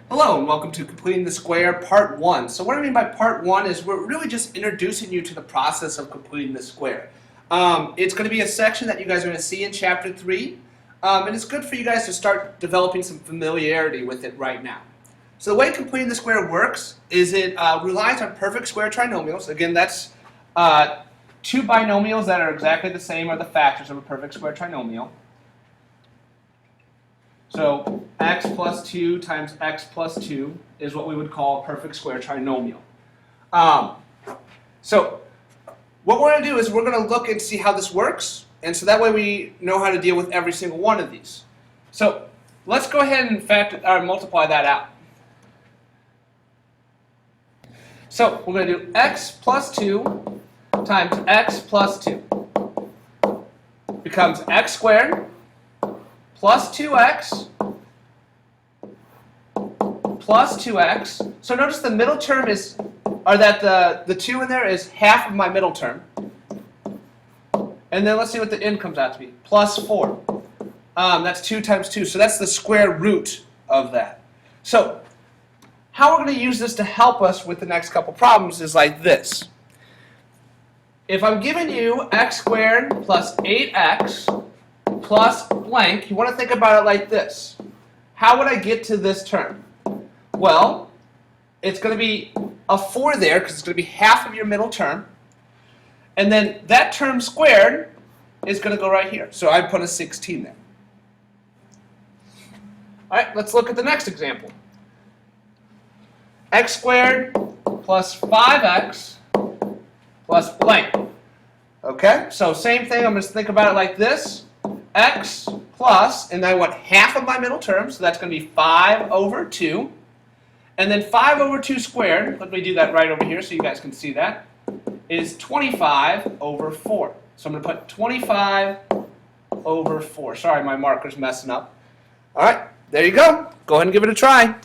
Hello and welcome to Completing the Square Part 1. So what I mean by Part 1 is we're really just introducing you to the process of completing the square. It's going to be a section that you guys are going to see in Chapter 3, and it's good for you guys to start developing some familiarity with it right now. So the way completing the square works is it relies on perfect square trinomials. Again, that's two binomials that are exactly the same are the factors of a perfect square trinomial. So x plus 2 times x plus 2 is what we would call a perfect square trinomial. So what we're going to do is we're going to look and see how this works, and so that way we know how to deal with every single one of these. So let's go ahead and multiply that out. So we're going to do x plus 2 times x plus 2 becomes x squared plus 2x plus 2x. So notice the middle term is, or that the 2 in there is half of my middle term. And then let's see what the end comes out to be. Plus 4. That's 2 times 2. So that's the square root of that. So how we're going to use this to help us with the next couple problems is like this. If I'm giving you x squared plus 8x plus blank, you want to think about it like this. How would I get to this term? Well, it's going to be a 4 there because it's going to be half of your middle term. And then that term squared is going to go right here. So I put a 16 there. All right, let's look at the next example. X squared plus 5x plus blank. Okay, so same thing. I'm going to think about it like this. X plus, and I want half of my middle term, so that's going to be 5 over 2. And then 5 over 2 squared, let me do that right over here so you guys can see that, is 25 over 4. So I'm going to put 25 over 4. Sorry, my marker's messing up. All right, there you go. Go ahead and give it a try.